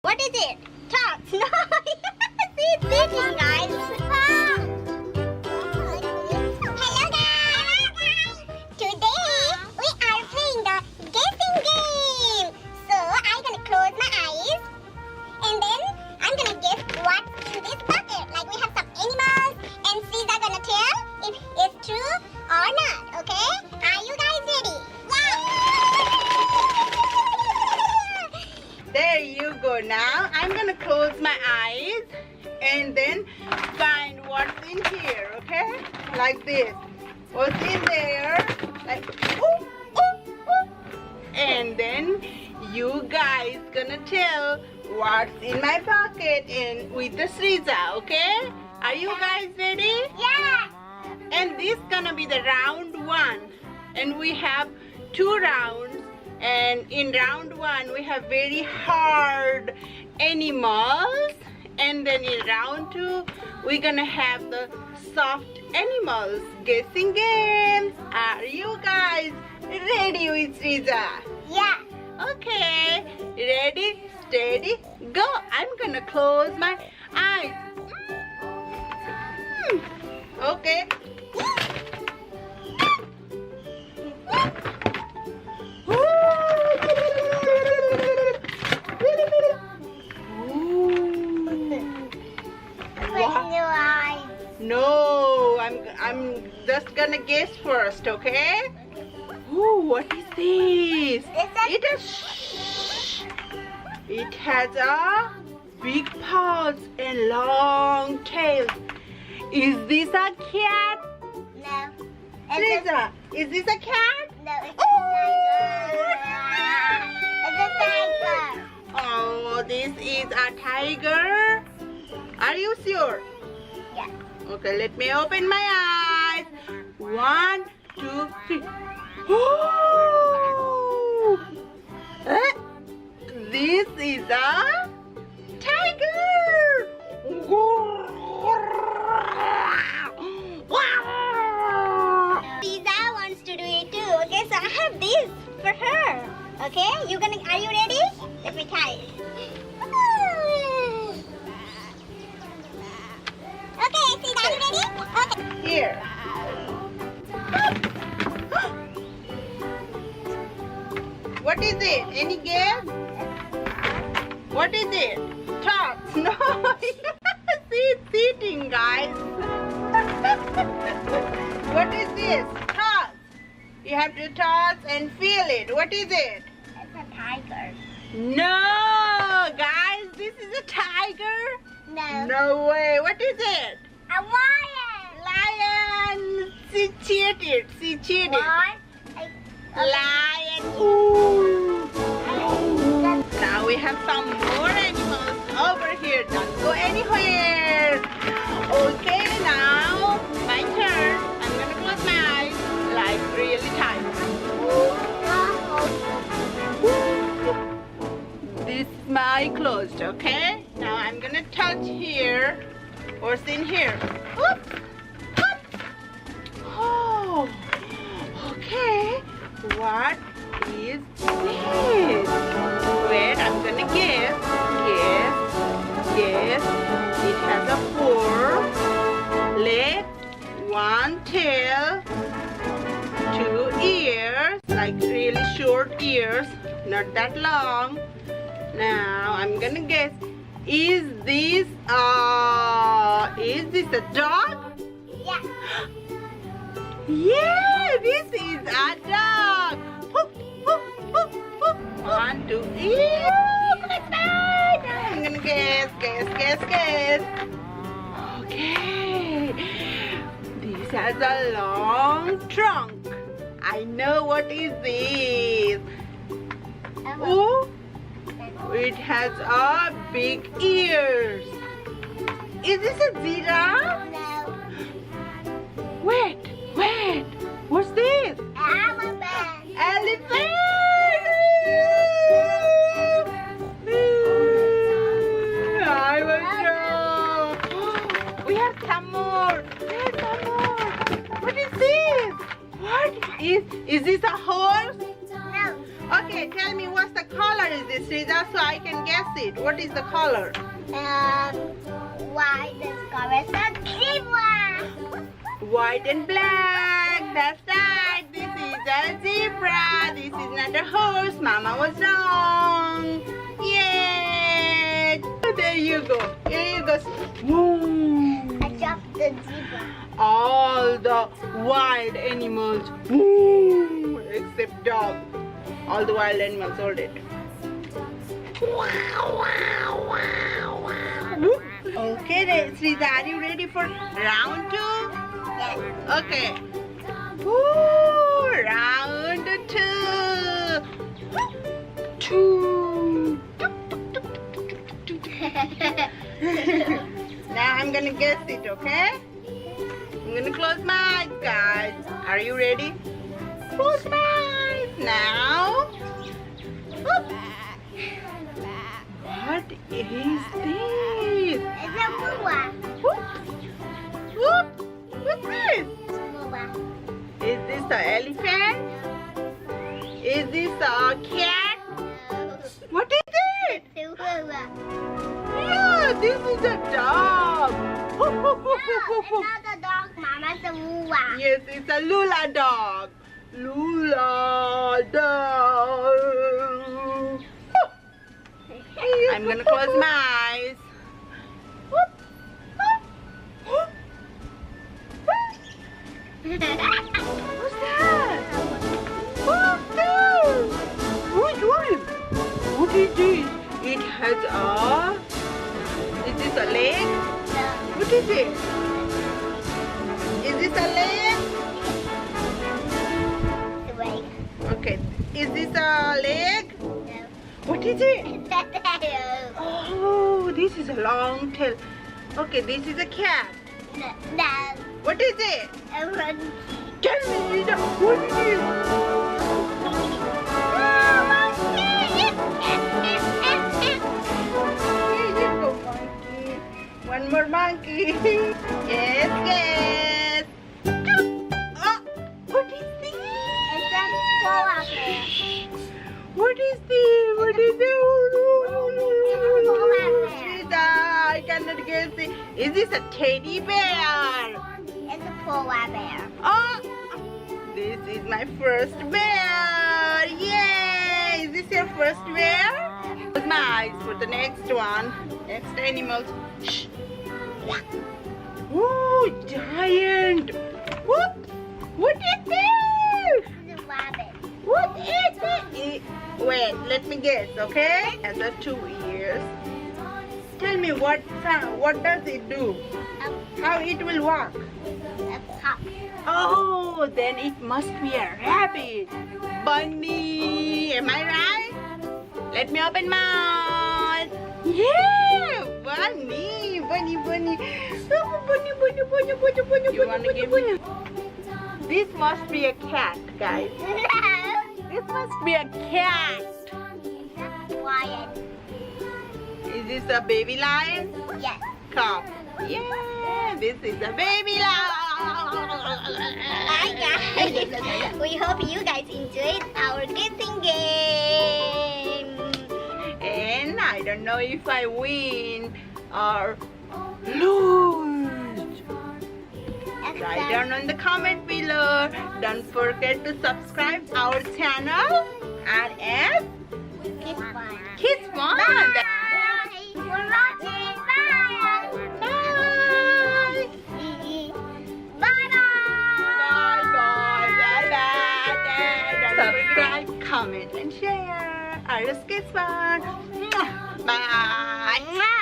What is it? Talk. No. See, it's sitting, guys. Hello, guys. Today we are playing the guessing game. So I'm gonna close my eyes, and then I'm gonna guess what's in this bucket. Like we have some animals, and she's gonna tell if it's true or not. Okay? Are you guys ready? There you go. Now I'm gonna close my eyes and then find what's in here, okay? Like this. What's in there? Like ooh, ooh, ooh. And then you guys gonna tell what's in my pocket and with the Sriza, okay? Are you guys ready? Yeah. And this gonna be the round one, and we have 2 rounds. And in round 1 we have very hard animals, and then in round 2 we're gonna have the soft animals. Guessing games. Are you guys ready with Riza? Yeah. Okay, ready, steady, go. I'm gonna close my eyes. Okay. No, I'm just gonna guess first, okay? Ooh, what is this? It has a big paws and long tail. Is this a cat? No. Lisa, is this a cat? No, it's a tiger. It's a tiger. Oh, this is a tiger. Are you sure? Yeah. Okay, let me open my eyes. 1, 2, 3. Oh! This is a tiger. Lisa wants to do it too. Okay, so I have this for her. Okay, are you ready? Let me try it. Okay, Lisa, are you ready? Okay. Here. What is it? Any guess? What is it? Tots? No. See, it's sitting, guys. What is this? Toss. You have to toss and feel it. What is it? It's a tiger. No, guys, this is a tiger. No. No way. What is it? A lion. Lion. She cheated. She cheated. What? Lion. Ooh. Now we have some more animals over here. Don't go anywhere. Okay, now my turn. I'm gonna close my eyes like really tight. This is my closed, okay? Now I'm gonna touch here. What's in here? Oops. Oops. Oh, okay. What is this? Wait, I'm gonna guess. Guess. It has a 4 legs, 1 tail, 2 ears, like really short ears, not that long. Now I'm gonna guess. Is this a dog? Yeah. Yeah, this is a dog. Poof, poof, poof, poof. 1, 2, 3. I'm gonna guess. Okay. This has a long trunk. I know what is this. Oh, it has a big ears. Is this a giraffe? No. Wait. What's this? Elephant. Elephant! I was wrong. We have some more. There's some more. What is this? What is this a horse? No. Okay, Okay, tell me what's the color is this, Riza, so I can guess it. What is the color? Why discover the zebra? White and black. That's right. This is a zebra. This is not a horse. Mama was wrong. Yay! There you go. Here you go. Woo. I dropped the zebra. All the wild animals, woo, except dog. All the wild animals hold it. Okay, then, Sriza, are you ready for round 2? Yes. Okay. Woo, round 2. 2. Now I'm gonna guess it, okay? I'm gonna close my eyes, guys. Are you ready? Close my eyes now. Whoop. What is this? It's a boa. Whoop. Whoop. What's this? Boa. Is this an elephant? Is this a cat? What is it? It's a boa. Yeah, this is a dog. No, it's not a dog, Mama. It's a boa. Yes, it's a Lula dog. Lula dog. I'm gonna close my eyes. What's that? What's that? What is this? It has a... Is this a leg? What is it? Is this a leg? Okay. Is this a leg? What is it? Oh, this is a long tail. Okay, this is a cat. No. What is it? A monkey. Tell me, Rita, what is it? Here you go, monkey. One more monkey. Yes, yes. Oh, what is this? It's a koala bear. What is this? What is it? Koala bear. Rita, I cannot guess it. Is this a teddy bear? It's a koala bear. Oh, this is my first bear. Yay! Is this your first bear? Close my eyes for the next one. Next animals. Shh. Oh, giant. Whoop. What is this? It's a rabbit. What is it? Wait, let me guess, okay? Has a 2 ears. Tell me what does it do? How it will walk? A pup. Oh, then it must be a rabbit. Bunny. Am I right? Let me open my eyes. Yeah, bunny. Bunny, bunny. Oh, bunny, bunny, bunny, bunny, bunny, bunny, bunny. This must be a cat, guys. No. This must be a cat. It's a lion. Is this a baby lion? Yes. Come. Yeah, this is a baby lion. Hi guys. We hope you guys enjoyed our guessing game. And I don't know if I win or lose. Write down on the comment below. Don't forget to subscribe our channel and Kiss one. Kids Fun. Bye. We're watching. Bye. Bye. Bye. Bye. Subscribe, comment, and share. Iris Kids Fun. Bye.